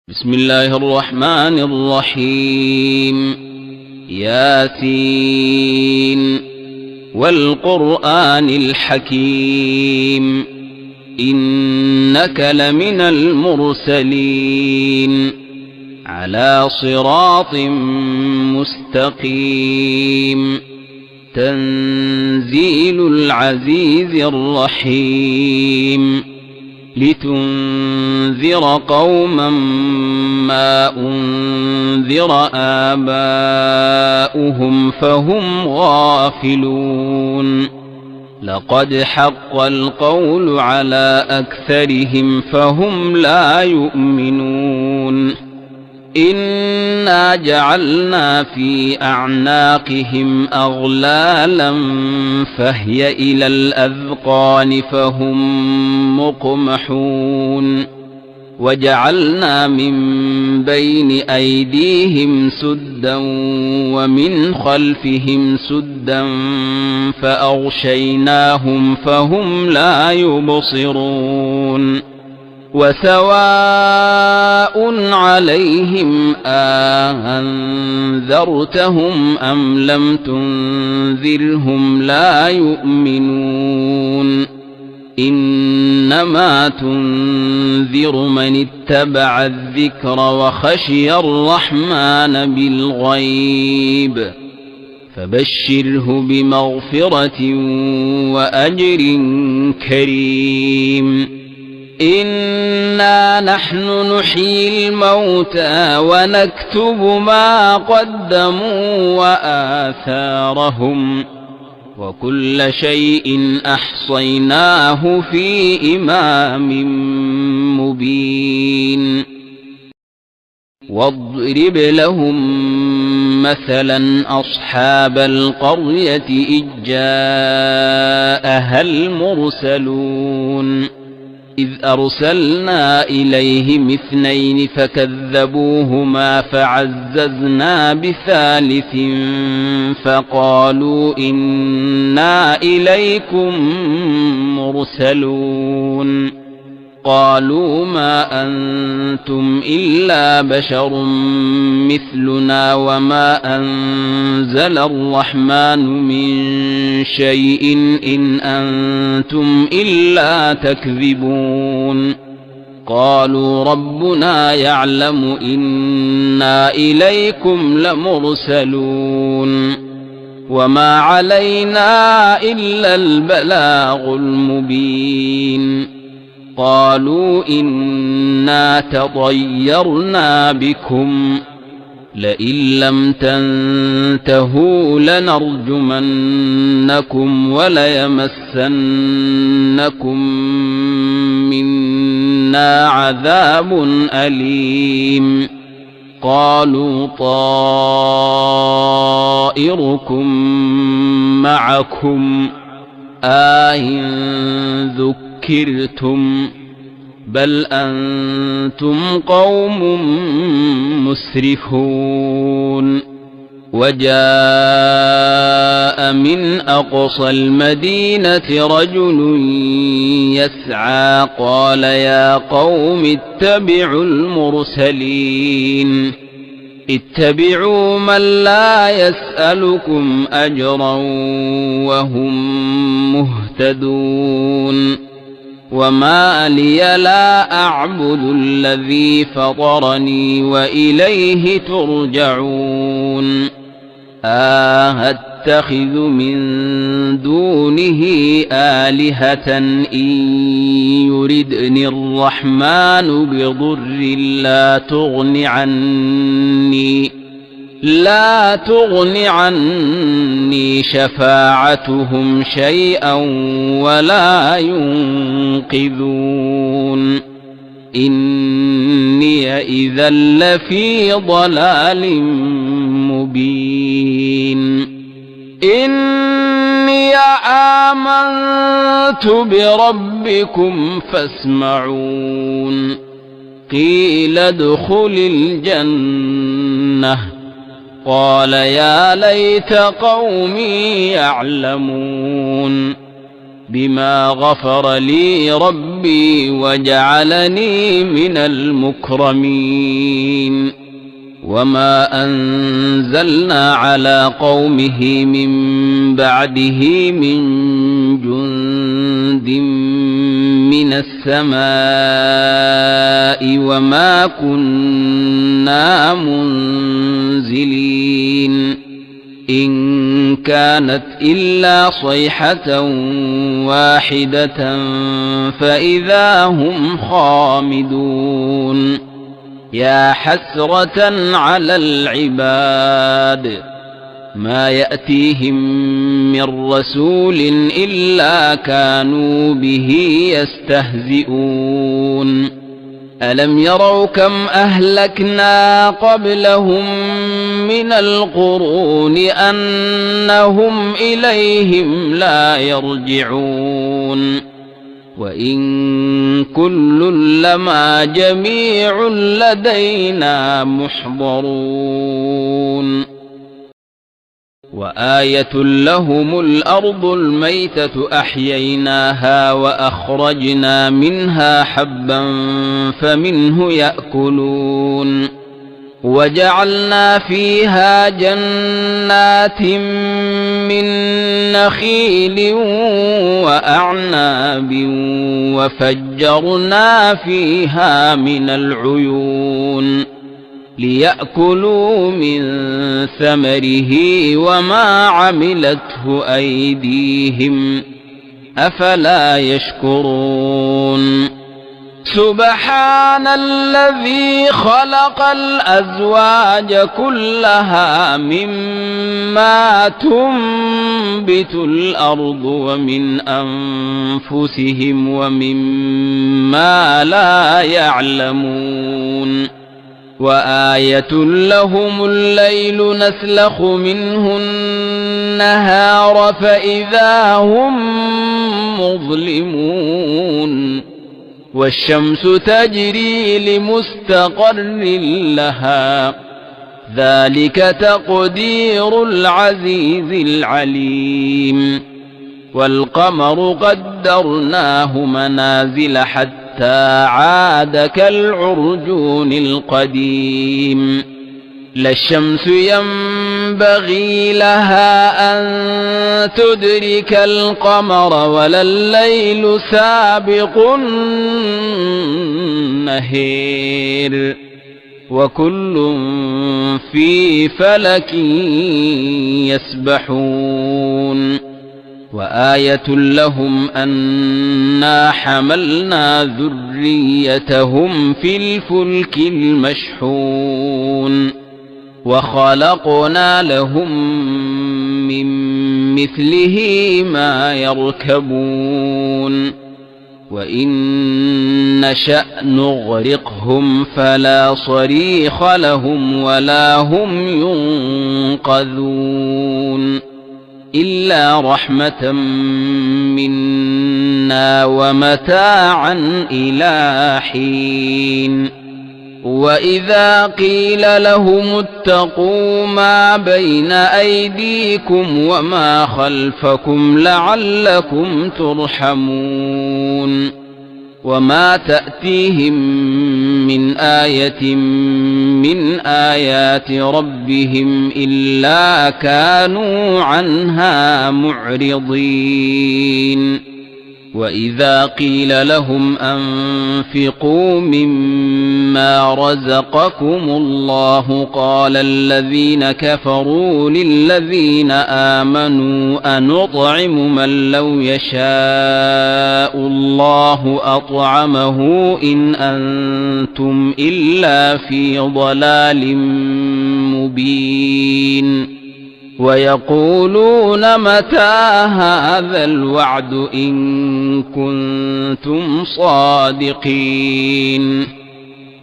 بسم الله الرحمن الرحيم. ياسين والقرآن الحكيم إنك لمن المرسلين على صراط مستقيم تنزيل العزيز الرحيم لتنذر قوما ما أنذر آباؤهم فهم غافلون لقد حق القول على أكثرهم فهم لا يؤمنون إنا جعلنا في أعناقهم أغلالا فهي إلى الأذقان فهم مقمحون وجعلنا من بين أيديهم سدا ومن خلفهم سدا فأغشيناهم فهم لا يبصرون وسواء عليهم أنذرتهم أم لم تنذرهم لا يؤمنون إنما تنذر من اتبع الذكر وخشي الرحمن بالغيب فبشره بمغفرة وأجر كريم إنا نحن نحيي الموتى ونكتب ما قدموا وآثارهم وكل شيء أحصيناه في إمام مبين واضرب لهم مثلا أصحاب القرية إذ جاءها المرسلون إذ أرسلنا إليهم اثنين فكذبوهما فعززنا بثالث فقالوا إنا إليكم مرسلون قالوا ما أنتم إلا بشر مثلنا وما أنزل الرحمن من شيء إن أنتم إلا تكذبون قالوا ربنا يعلم إنا إليكم لمرسلون وما علينا إلا البلاغ المبين قالوا إنا تطيرنا بكم لئن لم تنتهوا لنرجمنكم وليمسنكم منا عذاب أليم قالوا طائركم معكم أئن ذكرتم بل أنتم قوم مسرفون وجاء من أقصى المدينة رجل يسعى قال يا قوم اتبعوا المرسلين اتبعوا من لا يسألكم أجرا وهم مهتدون وما لي لا أعبد الذي فطرني وإليه ترجعون أتخذ من دونه آلهة إن يردني الرحمن بضر لا تغن عني شفاعتهم شيئا ولا ينقذون إني إذا لفي ضلال مبين إني آمنت بربكم فاسمعون قيل ادخل الجنة قال يا ليت قومي يعلمون بما غفر لي ربي وجعلني من المكرمين وما أنزلنا على قومه من بعده من جند من السماء وما كنا منزلين إن كانت إلا صيحة واحدة فإذا هم خامدون يا حسرة على العباد ما يأتيهم من رسول إلا كانوا به يستهزئون ألم يروا كم أهلكنا قبلهم من القرون أنهم إليهم لا يرجعون وإن كل لما جميع لدينا محضرون وآية لهم الأرض الميتة أحييناها وأخرجنا منها حبا فمنه يأكلون وجعلنا فيها جنات من نخيل وأعناب وفجرنا فيها من العيون ليأكلوا من ثمره وما عملته أيديهم أفلا يشكرون سبحان الذي خلق الأزواج كلها مما تنبت الأرض ومن أنفسهم ومما لا يعلمون وآية لهم الليل نسلخ منه النهار فإذا هم مظلمون والشمس تجري لمستقر لها ذلك تقدير العزيز العليم والقمر قدرناه منازل حتى عاد كالعرجون القديم لا الشمس ينبغي لها أن تدرك القمر ولا الليل سابق النهار وكل في فلك يسبحون وآية لهم أنا حملنا ذريتهم في الفلك المشحون وخلقنا لهم من مثله ما يركبون وإن نشأ نغرقهم فلا صريخ لهم ولا هم ينقذون إلا رحمة منا ومتاعا إلى حين وإذا قيل لهم اتقوا ما بين أيديكم وما خلفكم لعلكم ترحمون وما تأتيهم من آية من آيات ربهم إلا كانوا عنها معرضين وإذا قيل لهم أنفقوا مما رزقكم الله قال الذين كفروا للذين آمنوا أنطعم من لو يشاء الله أطعمه إن أنتم إلا في ضلال مبين ويقولون متى هذا الوعد إن كنتم صادقين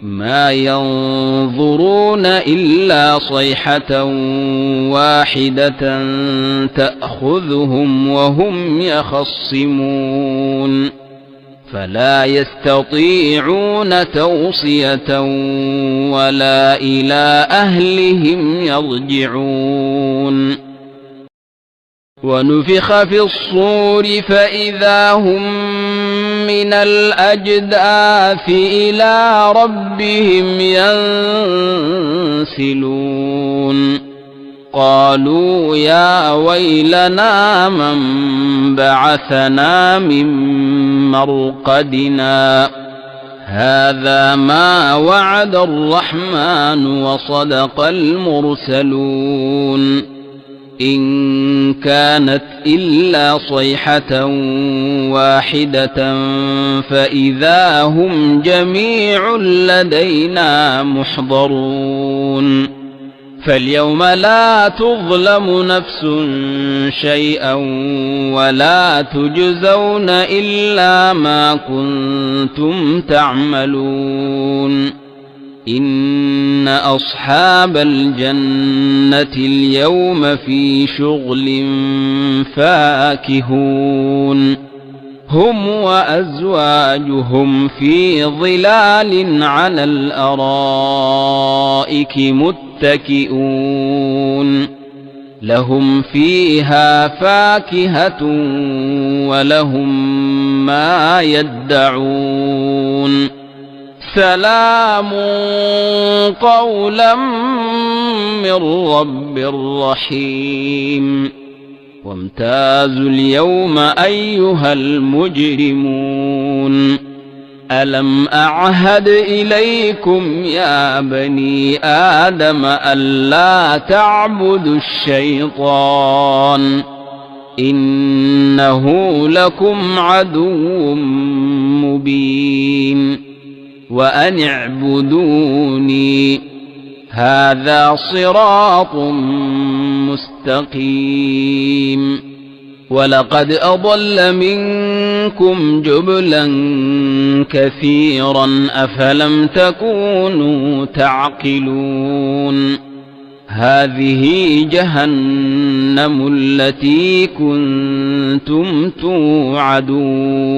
ما ينظرون إلا صيحة واحدة تأخذهم وهم يخصمون فلا يستطيعون توصية ولا إلى أهلهم يرجعون ونفخ في الصور فإذا هم من الأجداث إلى ربهم ينسلون قالوا يا ويلنا من بعثنا من مرقدنا هذا ما وعد الرحمن وصدق المرسلون إن كانت إلا صيحة واحدة فإذا هم جميع لدينا محضرون فاليوم لا تظلم نفس شيئا ولا تجزون إلا ما كنتم تعملون إن أصحاب الجنة اليوم في شغل فاكهون هم وأزواجهم في ظلال على الأرائك متكئون لهم فيها فاكهة ولهم ما يدعون سلام قولا من رب رحيم وامتازوا اليوم أيها المجرمون ألم أعهد إليكم يا بني آدم ألا تعبدوا الشيطان إنه لكم عدو مبين وأن اعبدوني هذا صراط مستقيم ولقد أضل منكم جبلا كثيرا أفلم تكونوا تعقلون هذه جهنم التي كنتم توعدون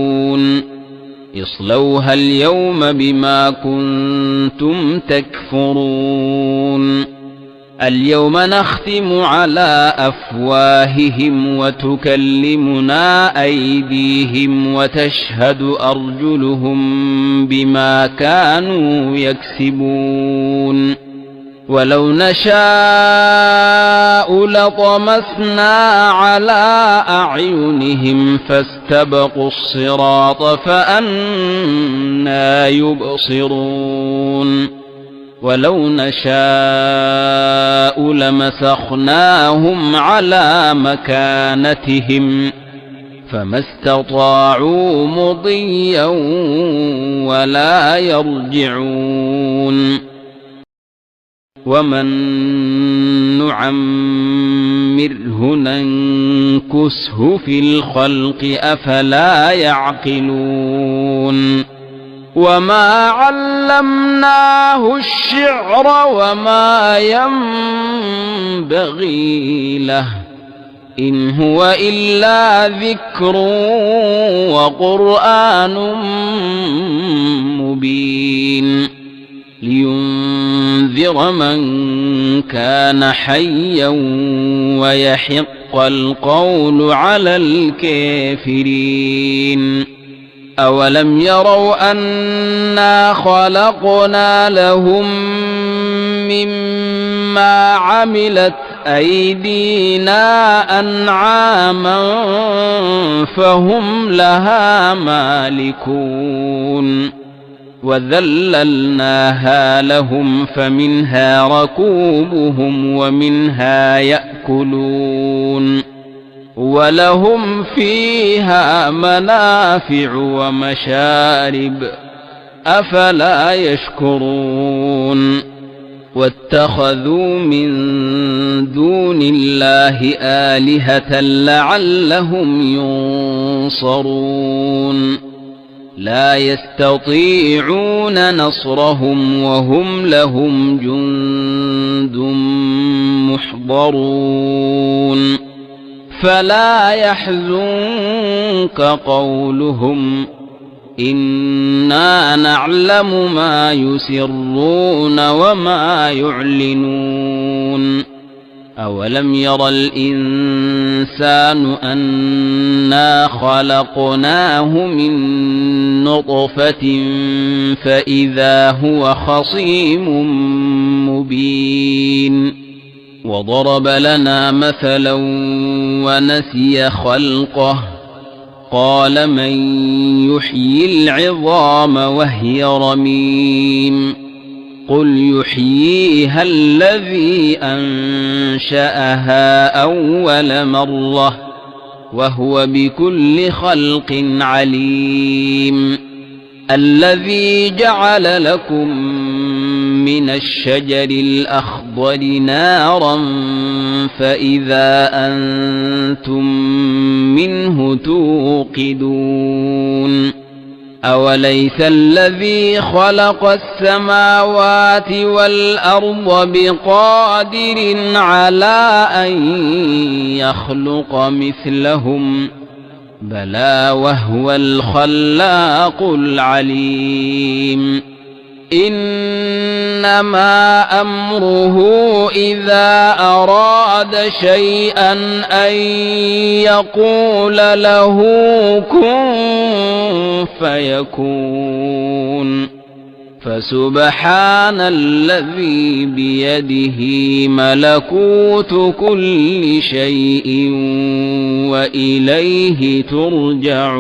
اصلوها اليوم بما كنتم تكفرون اليوم نختم على أفواههم وتكلمنا أيديهم وتشهد أرجلهم بما كانوا يكسبون ولو نشاء لطمسنا على أعينهم فاستبقوا الصراط فأنى يبصرون ولو نشاء لمسخناهم على مكانتهم فما استطاعوا مضيا ولا يرجعون ومن نعمره ننكسه في الخلق أفلا يعقلون وما علمناه الشعر وما ينبغي له إن هو إلا ذكر وقرآن مبين لينذر من كان حيا ويحق القول على الكافرين أولم يروا أنا خلقنا لهم مما عملت أيدينا أنعاما فهم لها مالكون وذللناها لهم فمنها ركوبهم ومنها يأكلون ولهم فيها منافع ومشارب أفلا يشكرون واتخذوا من دون الله آلهة لعلهم ينصرون لا يستطيعون نصرهم وهم لهم جند محضرون فلا يحزنك قولهم إنا نعلم ما يسرون وما يعلنون أولم ير الإنسان أنا خلقناه من نطفة فإذا هو خصيم مبين وضرب لنا مثلا ونسي خلقه قال من يحيي العظام وهي رميم قل يحييها الذي أنشأها أول مرة وهو بكل خلق عليم الذي جعل لكم من الشجر الأخضر نارا فإذا أنتم منه توقدون أوليس الذي خلق السماوات والأرض بقادر على أن يخلق مثلهم بلى وهو الخلاق العليم إنما أمره إذا أراد شيئا أن يقول له كن فيكون فسبحان الذي بيده ملكوت كل شيء وإليه ترجعون